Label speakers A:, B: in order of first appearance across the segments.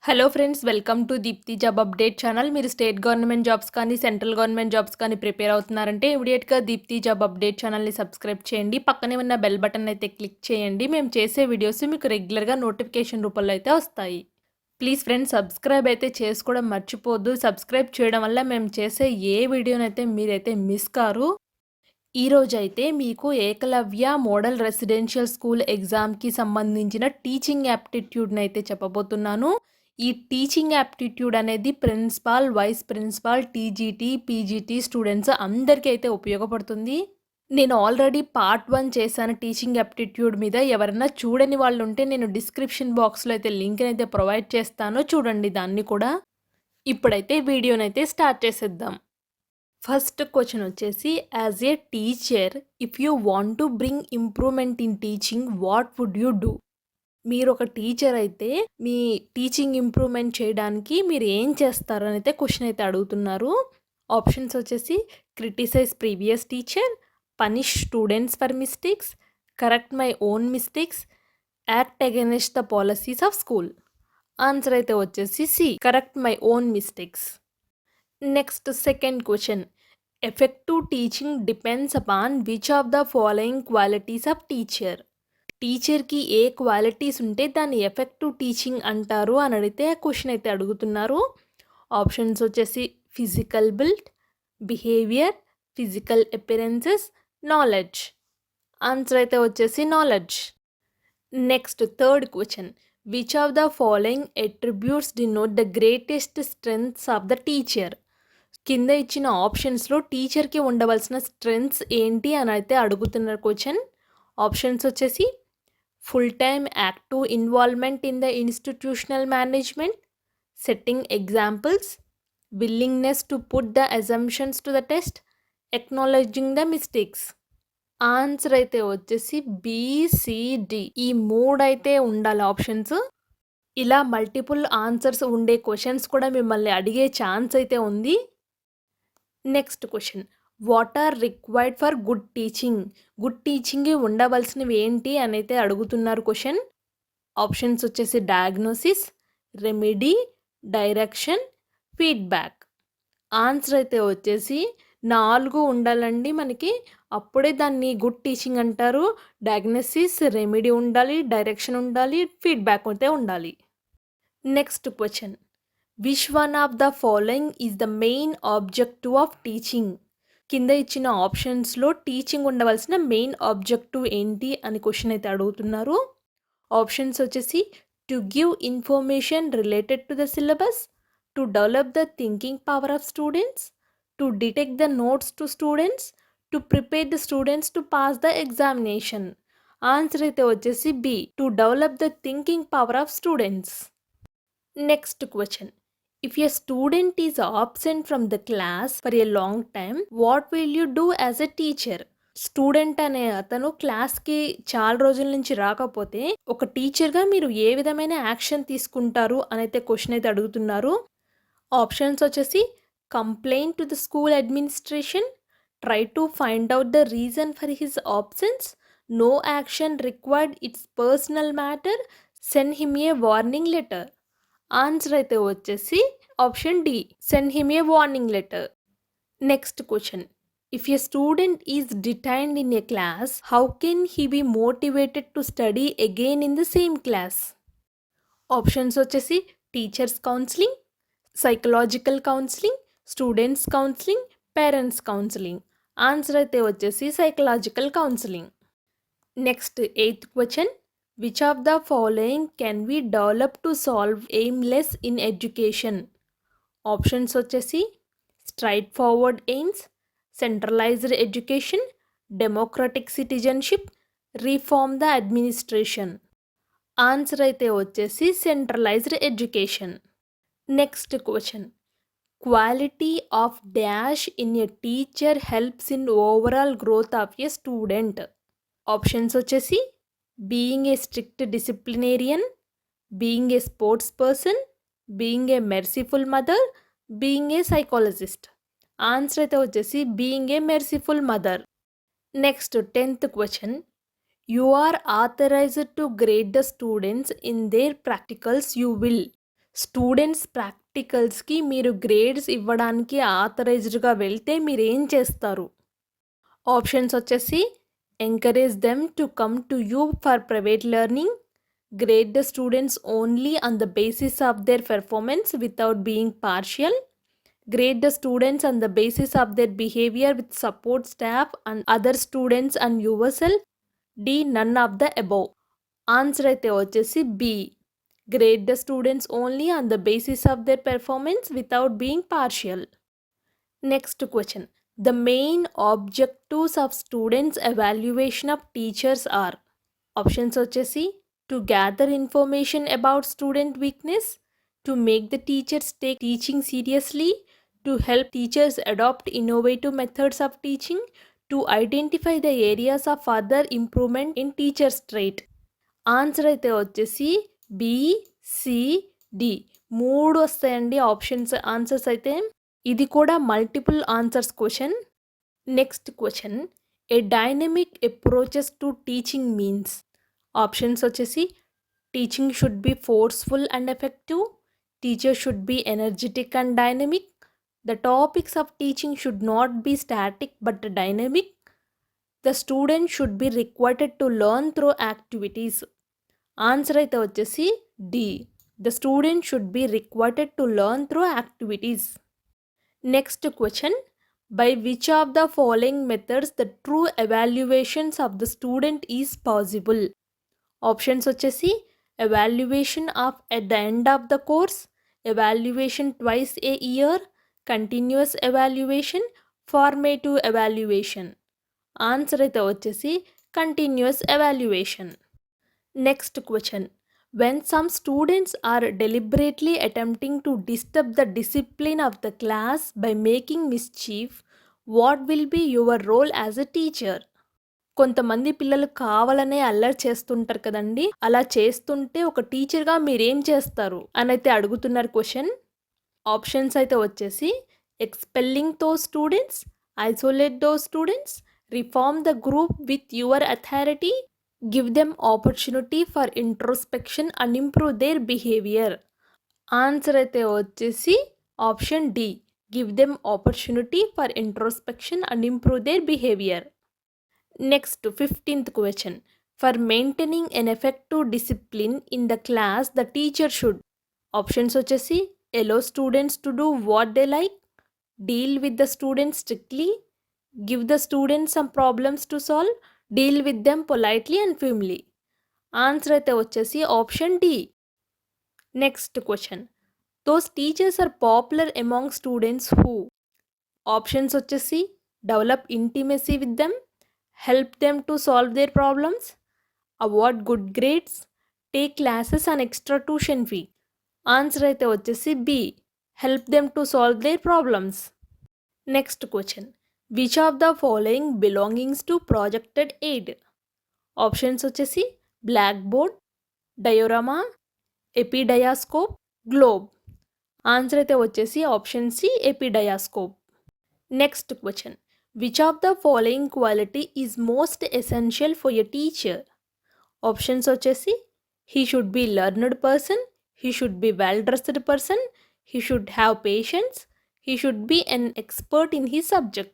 A: Hello friends, welcome to Deepthi job update channel. మీరు state government jobs కానీ central government jobs కానీ prepare అవుతున్నారంటే ఇమీడియట్గా దీప్తి జాబ్ అప్డేట్ ఛానల్ని సబ్స్క్రైబ్ చేయండి. పక్కనే ఉన్న బెల్ బటన్ అయితే క్లిక్ చేయండి. మేము చేసే వీడియోస్ మీకు రెగ్యులర్గా నోటిఫికేషన్ రూపంలో అయితే వస్తాయి. ప్లీజ్ ఫ్రెండ్స్, సబ్స్క్రైబ్ అయితే చేసుకోవడం మర్చిపోద్దు. సబ్స్క్రైబ్ చేయడం వల్ల మేము చేసే ఏ వీడియోనైతే మీరైతే మిస్ కారు. ఈరోజైతే మీకు ఏకలవ్య మోడల్ రెసిడెన్షియల్ స్కూల్ ఎగ్జామ్కి సంబంధించిన టీచింగ్ యాప్టిట్యూడ్ని అయితే చెప్పబోతున్నాను. ఈ టీచింగ్ యాప్టిట్యూడ్ అనేది principal, vice principal, TGT, PGT students అందరికీ అయితే ఉపయోగపడుతుంది. నేను ఆల్రెడీ పార్ట్ 1 చేశాను టీచింగ్ యాప్టిట్యూడ్ మీద. ఎవరైనా చూడని వాళ్ళు ఉంటే నేను డిస్క్రిప్షన్ బాక్స్లో అయితే లింక్ని అయితే ప్రొవైడ్ చేస్తాను, చూడండి దాన్ని కూడా. ఇప్పుడైతే వీడియోనైతే స్టార్ట్ చేసేద్దాం. ఫస్ట్ క్వశ్చన్ వచ్చేసి, as a teacher if you want to bring improvement in teaching what would you do? మీరు ఒక టీచర్ అయితే మీ టీచింగ్ ఇంప్రూవ్మెంట్ చేయడానికి మీరు ఏం చేస్తారు అని అయితే క్వశ్చన్ అయితే అడుగుతున్నారు. ఆప్షన్స్ వచ్చేసి criticize previous teacher, punish students for mistakes, correct my own mistakes, act against the policies of school. Answer అయితే వచ్చేసి C, correct my own mistakes. Next second question, effective teaching depends upon which of the following qualities of teacher? టీచర్కి ఏ qualities ఉంటే దాన్ని effective teaching అంటారు అని అడిగితే question అయితే అడుగుతున్నారు. ఆప్షన్స్ వచ్చేసి physical build, behaviour, physical appearances, knowledge. Answer అయితే వచ్చేసి knowledge. Next third question, which of the following attributes denote the greatest strengths of the teacher? కింద ఇచ్చిన ఆప్షన్స్లో టీచర్కి ఉండవలసిన స్ట్రెంగ్త్స్ ఏంటి అని అయితే అడుగుతున్నారు క్వశ్చన్. ఆప్షన్స్ వచ్చేసి full time active involvement in the institutional management, setting examples, willingness to put the assumptions to the test, acknowledging the mistakes. Answer అయితే వచ్చేసి బిసిడి. ఈ మూడైతే ఉండాలి ఆప్షన్స్. ఇలా మల్టిపుల్ ఆన్సర్స్ ఉండే క్వశ్చన్స్ కూడా మిమ్మల్ని అడిగే ఛాన్స్ అయితే ఉంది. Next question, what are required for good teaching? Good teaching ఉండవలసినవి ఏంటి అని అయితే అడుగుతున్నారు క్వశ్చన్. ఆప్షన్స్ వచ్చేసి diagnosis, remedy, direction, feedback. Answer అయితే వచ్చేసి 4 ఉండాలండి మనకి, అప్పుడే దాన్ని గుడ్ టీచింగ్ అంటారు. డయాగ్నోసిస్, రెమెడీ ఉండాలి, డైరెక్షన్ ఉండాలి, ఫీడ్బ్యాక్ అయితే ఉండాలి. Next question, which one of the following is the main objective of teaching? కింద ఇచ్చిన ఆప్షన్స్లో టీచింగ్ ఉండవలసిన మెయిన్ ఆబ్జెక్టివ్ ఏంటి అని క్వశ్చన్ అయితే అడుగుతున్నారు. ఆప్షన్స్ వచ్చేసి to give information related to the syllabus, to develop the thinking power of students, to detect the notes to students, to prepare the students to pass the examination. Answer అయితే వచ్చేసి B, to develop the thinking power of students. Next question, if a student is absent from the class for a long time, what will you do as a teacher? Student అనే అతను క్లాస్కి చాలా రోజుల నుంచి రాకపోతే ఒక టీచర్గా మీరు ఏ విధమైన యాక్షన్ తీసుకుంటారు అని అయితే క్వశ్చన్ అయితే అడుగుతున్నారు. ఆప్షన్స్ వచ్చేసి complaint to the school administration, try to find out the reason for his absence, no action required, it's personal matter, send him a warning letter. Answer అయితే వచ్చేసి option D, send him a warning letter. Next question, if a student is detained in a class, how can he be motivated to study again in the same class? Options వచ్చేసి teachers counselling, psychological counselling, students counselling, parents counselling. Answer అయితే వచ్చేసి psychological counselling. Next eighth question, which of the following can we develop to solve aimless in education? Options వచ్చేసి straightforward aims, centralised education, democratic citizenship, reform the administration. Answer అయితే వచ్చేసి centralised education. Next question, quality of dash in a teacher helps in overall growth of a student. Options వచ్చేసి being a strict disciplinarian, being a sports person, being a merciful mother, being a psychologist. Answer అయితే వచ్చేసి being a merciful mother. Next 10th question, you are authorized to grade the students in their practicals you will. Students ప్రాక్టికల్స్‌కి మీరు grades ఇవ్వడానికి ఆథరైజ్డ్‌గా వెళ్తే మీరేం చేస్తారు? Options వచ్చేసి encourage them to come to you for private learning, grade the students only on the basis of their performance without being partial, grade the students on the basis of their behavior with support staff and other students and yourself. D. None of the above. Answer అయితే వచ్చేసి B. Grade the students only on the basis of their performance without being partial. Next question. The main objectives of students evaluation of teachers are. Options వచ్చేసి to gather information about student weakness, to make the teachers take teaching seriously, to help teachers adopt innovative methods of teaching, to identify the areas of further improvement in teachers' trait. Answer అయితే వచ్చేసి B, C, D 3 వస్తాయండి answers అయితే. ఇది కూడా multiple answers question. Next question. A dynamic approaches to teaching means. Options వచ్చేసి teaching should be forceful and effective, teacher should be energetic and dynamic, the topics of teaching should not be static but dynamic, the student should be required to learn through activities. Answer అయితే వచ్చేసి D. The student should be required to learn through activities. Next question. By which of the following methods the true evaluations of the student is possible. Options వచ్చేసి evaluation of at the end of the course, evaluation twice a year, continuous evaluation, formative evaluation. Answer అయితే వచ్చేసి continuous evaluation. Next question. when some students are deliberately attempting to disturb the discipline of the class by making mischief, what will be your role as a teacher? కొంతమంది పిల్లలు కావాలనే అల్లరి చేస్తుంటారు కదండి. అలా చేస్తుంటే ఒక టీచర్గా మీరేం చేస్తారు అని అయితే అడుగుతున్నారు క్వశ్చన్. ఆప్షన్స్ అయితే వచ్చేసి expelling those students, isolate those students, reform the group with your authority, give them opportunity for introspection and improve their behaviour. Answer అయితే వచ్చేసి option D. Give them opportunity for introspection and improve their behaviour. Next 15th question. For maintaining an effective discipline in the class the teacher should. Options వచ్చేసి allow students to do what they like, deal with the students strictly, give the students some problems to solve, deal with them politely and firmly. Answer అయితే వచ్చేసి option D. Next question. Those teachers are popular among students who. Options వచ్చేసి develop intimacy with them, help them to solve their problems, award good grades, take classes on extra tuition fee. Answer అయితే వచ్చేసి B. help them to solve their problems. Next question. Which of the following belongings to projected aid. Options వచ్చేసి blackboard, diorama, epidiascope, globe. Answer అయితే వచ్చేసి option C epidiascope. Next question. Which of the following quality is most essential for a teacher? Options వచ్చేసి he should be learned person, he should be well dressed person, he should have patience, he should be an expert in his subject.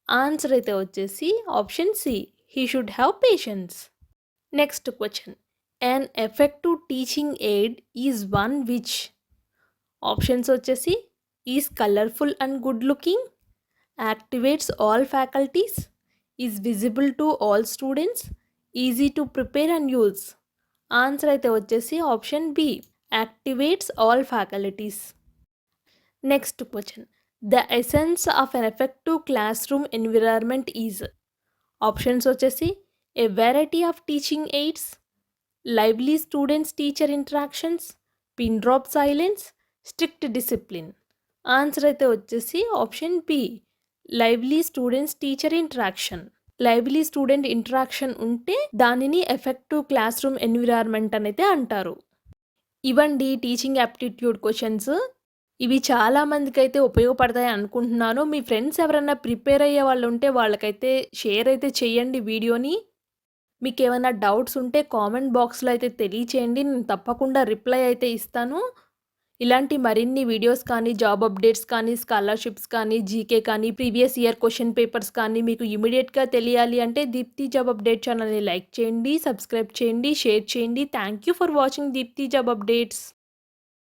A: Answer అయితే వచ్చేసి option C. he should have patience. Next question. an effective teaching aid is one which. Options వచ్చేసి is colorful and good looking, activates all faculties, is visible to all students, easy to prepare and use. Answer అయితే వచ్చేసి option B. Activates all faculties. Next question. The essence of an effective classroom environment is. Options వచ్చేసి a variety of teaching aids, lively students teacher interactions, pin drop silence, strict discipline. Answer అయితే వచ్చేసి option B. Lively students teacher interaction. Lively student interaction ఉంటే దానిని effective classroom environment అనేది అంటారు. ఇవండి teaching aptitude questions. ఇవి చాలామందికి అయితే ఉపయోగపడతాయి అనుకుంటున్నాను. మీ ఫ్రెండ్స్ ఎవరైనా ప్రిపేర్ అయ్యే వాళ్ళు ఉంటే వాళ్ళకైతే షేర్ అయితే చేయండి వీడియోని. మీకు ఏమైనా డౌట్స్ ఉంటే కామెంట్ బాక్స్లో అయితే తెలియచేయండి. నేను తప్పకుండా రిప్లై అయితే ఇస్తాను. ఇలాంటి మరిన్ని వీడియోస్ కానీ, జాబ్ అప్డేట్స్ కానీ, స్కాలర్‌షిప్స్ కానీ, జీకే కానీ, ప్రీవియస్ ఇయర్ క్వెషన్ పేపర్స్ కానీ మీకు ఇమ్మీడియేట్‌గా తెలియాలి అంటే దీప్తి జాబ్ అప్డేట్ ఛానల్‌ని లైక్ చేయండి, సబ్స్క్రైబ్ చేయండి, షేర్ చేయండి. Thank you for watching Deepthi job updates.